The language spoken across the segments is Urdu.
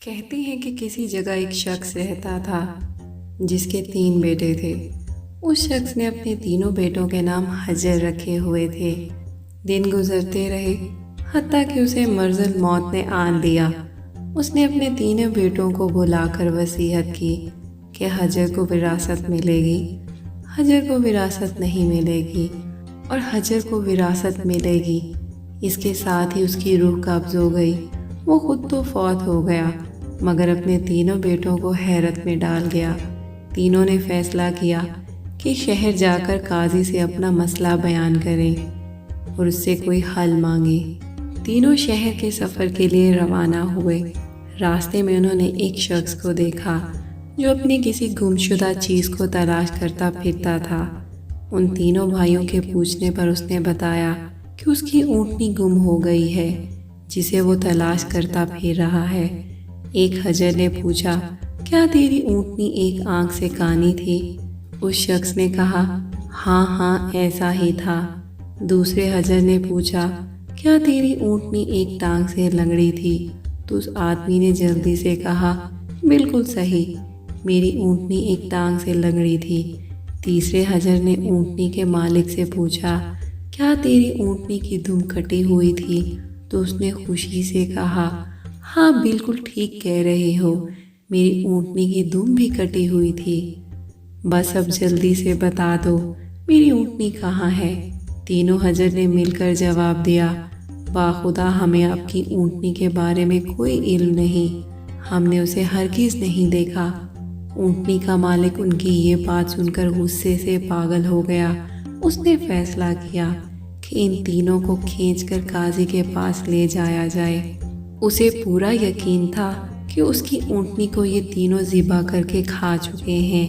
کہتے ہیں کہ کسی جگہ ایک شخص رہتا تھا جس کے 3 بیٹے تھے۔ اس شخص نے اپنے تینوں بیٹوں کے نام حجر رکھے ہوئے تھے۔ دن گزرتے رہے حتیٰ کہ اسے مرض الموت نے آن لیا۔ اس نے اپنے تینوں بیٹوں کو بلا کر وصیت کی کہ حجر کو وراثت ملے گی، حجر کو وراثت نہیں ملے گی اور حجر کو وراثت ملے گی۔ اس کے ساتھ ہی اس کی روح قبض ہو گئی۔ وہ خود تو فوت ہو گیا مگر اپنے تینوں بیٹوں کو حیرت میں ڈال گیا۔ تینوں نے فیصلہ کیا کہ شہر جا کر قاضی سے اپنا مسئلہ بیان کریں اور اس سے کوئی حل مانگیں۔ تینوں شہر کے سفر کے لیے روانہ ہوئے۔ راستے میں انہوں نے ایک شخص کو دیکھا جو اپنی کسی گمشدہ چیز کو تلاش کرتا پھرتا تھا۔ ان تینوں بھائیوں کے پوچھنے پر اس نے بتایا کہ اس کی اونٹنی گم ہو گئی ہے جسے وہ تلاش کرتا پھر رہا ہے۔ ایک حجر نے پوچھا، کیا تیری اونٹنی ایک آنکھ سے کانی تھی؟ اس شخص نے کہا، ہاں ایسا ہی تھا۔ دوسرے حجر نے پوچھا، کیا تیری اونٹنی ایک ٹانگ سے لنگڑی تھی؟ تو اس آدمی نے جلدی سے کہا، بالکل صحیح، میری اونٹنی ایک ٹانگ سے لنگڑی تھی۔ تیسرے حجر نے اونٹنی کے مالک سے پوچھا، کیا تیری اونٹنی کی دم کٹی ہوئی تھی؟ تو اس نے خوشی سے کہا، ہاں بالکل ٹھیک کہہ رہے ہو، میری اونٹنی کی دم بھی کٹی ہوئی تھی۔ بس اب جلدی سے بتا دو میری اونٹنی کہاں ہے؟ تینوں حجر نے مل کر جواب دیا، باخدا ہمیں آپ کی اونٹنی کے بارے میں کوئی علم نہیں، ہم نے اسے ہرگز نہیں دیکھا۔ اونٹنی کا مالک ان کی یہ بات سن کر غصے سے پاگل ہو گیا۔ اس نے فیصلہ کیا کہ ان تینوں کو کھینچ کر قاضی کے پاس لے جایا جائے۔ اسے پورا یقین تھا کہ اس کی اونٹنی کو یہ تینوں ذبح کر کے کھا چکے ہیں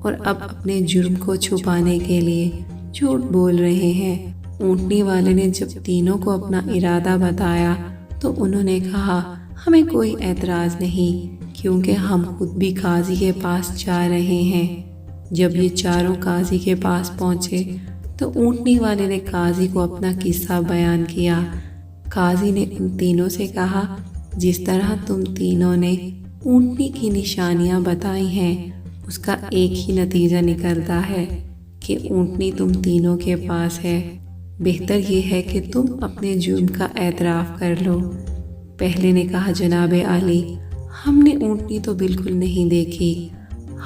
اور اب اپنے جرم کو چھپانے کے لیے جھوٹ بول رہے ہیں۔ اونٹنی والے نے جب تینوں کو اپنا ارادہ بتایا تو انہوں نے کہا، ہمیں کوئی اعتراض نہیں کیونکہ ہم خود بھی قاضی کے پاس جا رہے ہیں۔ جب یہ چاروں قاضی کے پاس پہنچے تو اونٹنی والے نے قاضی کو اپنا قصہ بیان کیا۔ قاضی نے ان تینوں سے کہا، جس طرح تم تینوں نے اونٹنی کی نشانیاں بتائی ہیں اس کا ایک ہی نتیجہ نکلتا ہے کہ اونٹنی تم تینوں کے پاس ہے۔ بہتر یہ ہے کہ تم اپنے جرم کا اعتراف کر لو۔ پہلے نے کہا، جناب عالی، ہم نے اونٹنی تو بالکل نہیں دیکھی،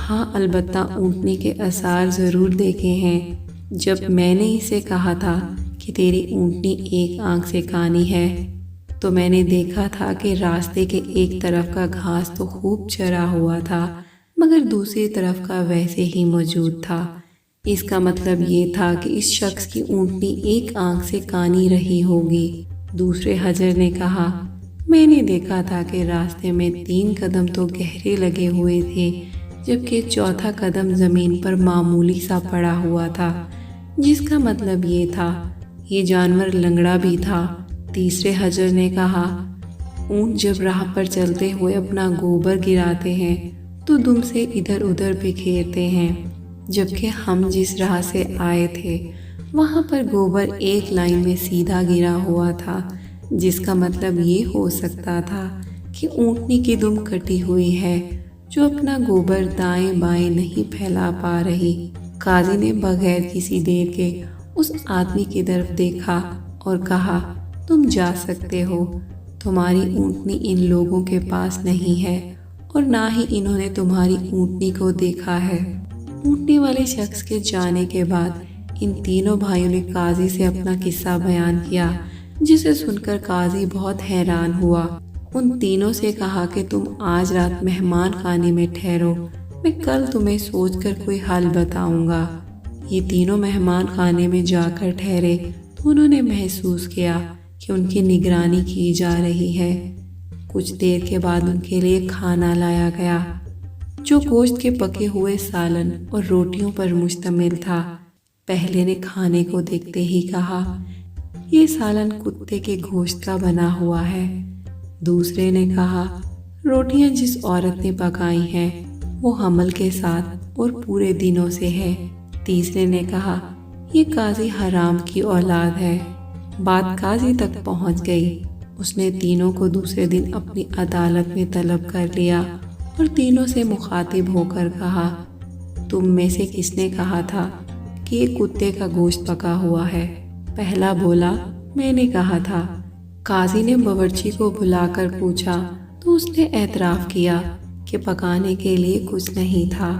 ہاں البتہ اونٹنی کے آثار ضرور دیکھے ہیں۔ جب میں نے اسے کہا تھا کہ تیری اونٹنی ایک آنکھ سے کانی ہے تو میں نے دیکھا تھا کہ راستے کے ایک طرف کا گھاس تو خوب چرا ہوا تھا مگر دوسری طرف کا ویسے ہی موجود تھا۔ اس کا مطلب یہ تھا کہ اس شخص کی اونٹنی ایک آنکھ سے کانی رہی ہوگی۔ دوسرے حجر نے کہا، میں نے دیکھا تھا کہ راستے میں 3 قدم تو گہرے لگے ہوئے تھے جبکہ چوتھا قدم زمین پر معمولی سا پڑا ہوا تھا، جس کا مطلب یہ تھا یہ جانور لنگڑا بھی تھا۔ تیسرے حجر نے کہا، اونٹ جب راہ پر چلتے ہوئے اپنا گوبر گراتے ہیں تو دم سے ادھر ادھر بکھیرتے ہیں، جبکہ ہم جس راہ سے آئے تھے وہاں پر گوبر ایک لائن میں سیدھا گرا ہوا تھا، جس کا مطلب یہ ہو سکتا تھا کہ اونٹنی کی دم کٹی ہوئی ہے جو اپنا گوبر دائیں بائیں نہیں پھیلا پا رہی۔ قاضی نے بغیر کسی دیر کے اس آدمی کی طرف دیکھا اور کہا، تم جا سکتے ہو، تمہاری اونٹنی ان لوگوں کے پاس نہیں ہے اور نہ ہی انہوں نے تمہاری اونٹنی کو دیکھا ہے۔ اونٹنی والے شخص کے جانے کے بعد ان تینوں بھائیوں نے قاضی سے اپنا قصہ بیان کیا، جسے سن کر قاضی بہت حیران ہوا۔ ان تینوں سے کہا کہ تم آج رات مہمان خانے میں ٹھہرو، میں کل تمہیں سوچ کر کوئی حل بتاؤں گا۔ یہ تینوں مہمان خانے میں جا کر ٹھہرے تو انہوں نے محسوس کیا کہ ان کی نگرانی کی جا رہی ہے۔ کچھ دیر کے بعد ان کے لیے کھانا لایا گیا جو گوشت کے پکے ہوئے سالن اور روٹیوں پر مشتمل تھا۔ پہلے نے کھانے کو دیکھتے ہی کہا، یہ سالن کتے کے گوشت کا بنا ہوا ہے۔ دوسرے نے کہا، روٹیاں جس عورت نے پکائی ہیں وہ حمل کے ساتھ اور پورے دنوں سے ہے۔ تیسرے نے کہا، یہ قاضی حرام کی اولاد ہے۔ بات قاضی تک پہنچ گئی اس نے تینوں کو دوسرے دن اپنی عدالت میں طلب کر لیا اور تینوں سے مخاطب ہو کر کہا، تم میں سے کس نے کہا تھا کہ یہ کتے کا گوشت پکا ہوا ہے؟ پہلا بولا، میں نے کہا تھا۔ قاضی نے باورچی کو بلا کر پوچھا تو اس نے اعتراف کیا کہ پکانے کے لیے کچھ نہیں تھا،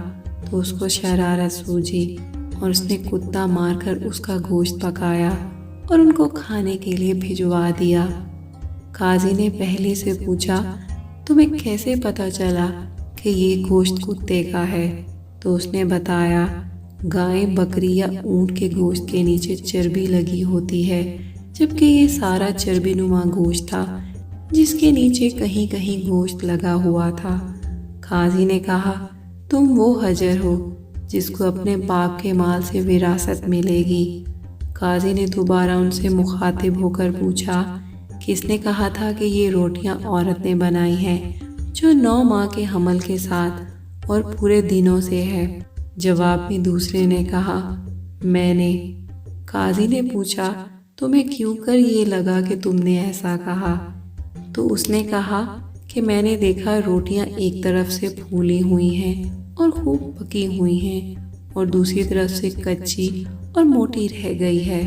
تو اس کو شرارت سوجی اور اس نے کتا مار کر اس کا گوشت پکایا اور ان کو کھانے کے لیے بھجوا دیا۔ قاضی نے پہلی سے پوچھا، تمہیں کیسے پتہ چلا کہ یہ گوشت کتے کا ہے؟ تو اس نے بتایا، گائے، بکری یا اونٹ کے گوشت کے نیچے چربی لگی ہوتی ہے، جبکہ یہ سارا چربی نما گوشت تھا جس کے نیچے کہیں کہیں گوشت لگا ہوا تھا۔ قاضی نے کہا، تم وہ حجر ہو جس کو اپنے باپ کے مال سے وراثت ملے گی۔ قاضی نے دوبارہ ان سے مخاطب ہو کر پوچھا، کس نے کہا تھا کہ یہ روٹیاں عورت نے بنائی ہیں جو 9 ماہ کے حمل کے ساتھ اور پورے دنوں سے ہے؟ جواب میں دوسرے نے کہا، میں نے۔ قاضی نے پوچھا، تمہیں کیوں کر یہ لگا کہ تم نے ایسا کہا؟ تو اس نے کہا کہ میں نے دیکھا روٹیاں ایک طرف سے پھولی ہوئی ہیں اور خوب پکی ہوئی ہیں اور دوسری طرف سے کچی اور موٹی رہ گئی ہے۔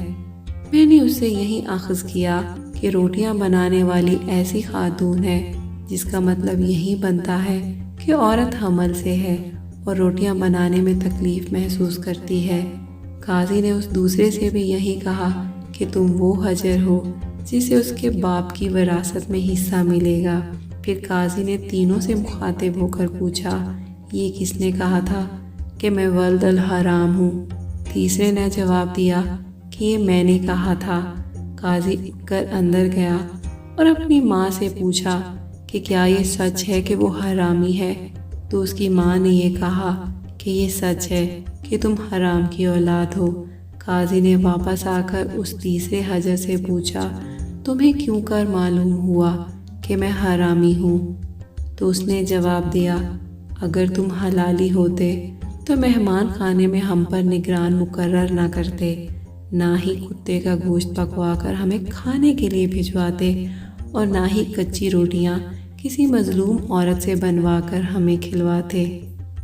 میں نے اس سے یہی اخذ کیا کہ روٹیاں بنانے والی ایسی خاتون ہے، جس کا مطلب یہی بنتا ہے کہ عورت حمل سے ہے اور روٹیاں بنانے میں تکلیف محسوس کرتی ہے۔ قاضی نے اس دوسرے سے بھی یہی کہا کہ تم وہ حجر ہو جسے اس کے باپ کی وراثت میں حصہ ملے گا۔ پھر قاضی نے تینوں سے مخاطب ہو کر پوچھا، یہ کس نے کہا تھا کہ میں ولد الحرام ہوں؟ تیسرے نے جواب دیا کہ یہ میں نے کہا تھا۔ قاضی اٹھ کر اندر گیا اور اپنی ماں سے پوچھا کہ کیا یہ سچ ہے کہ وہ حرامی ہے؟ تو اس کی ماں نے یہ کہا کہ یہ سچ ہے کہ تم حرام کی اولاد ہو۔ قاضی نے واپس آ کر اس تیسرے حجر سے پوچھا، تمہیں کیوں کر معلوم ہوا کہ میں حرامی ہوں؟ تو اس نے جواب دیا، اگر تم حلالی ہوتے تو مہمان خانے میں ہم پر نگران مقرر نہ کرتے، نہ ہی کتے کا گوشت پکوا کر ہمیں کھانے کے لیے بھجواتے، اور نہ ہی کچی روٹیاں کسی مظلوم عورت سے بنوا کر ہمیں کھلواتے۔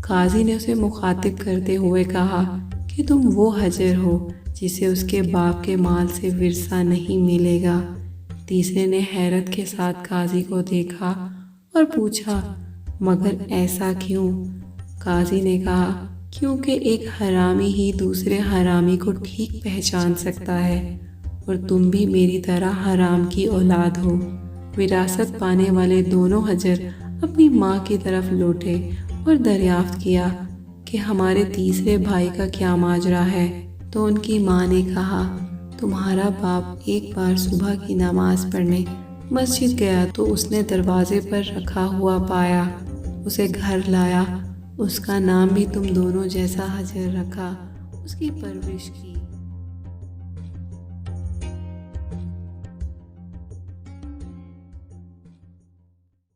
قاضی نے اسے مخاطب کرتے ہوئے کہا کہ تم وہ حجر ہو جسے اس کے باپ کے مال سے ورثہ نہیں ملے گا۔ تیسرے نے حیرت کے ساتھ قاضی کو دیکھا اور پوچھا، مگر ایسا کیوں؟ قاضی نے کہا، کیونکہ ایک حرامی ہی دوسرے حرامی کو ٹھیک پہچان سکتا ہے، اور تم بھی میری طرح حرام کی اولاد ہو۔ وراثت پانے والے دونوں حجر اپنی ماں کی طرف لوٹے اور دریافت کیا کہ ہمارے تیسرے بھائی کا کیا ماجرا ہے۔ تو ان کی ماں نے کہا، تمہارا باپ ایک بار صبح کی نماز پڑھنے مسجد گیا تو اس نے دروازے پر رکھا ہوا پایا، اسے گھر لایا، اس کا نام بھی تم دونوں جیسا حجر رکھا، اس کی پرورش کی۔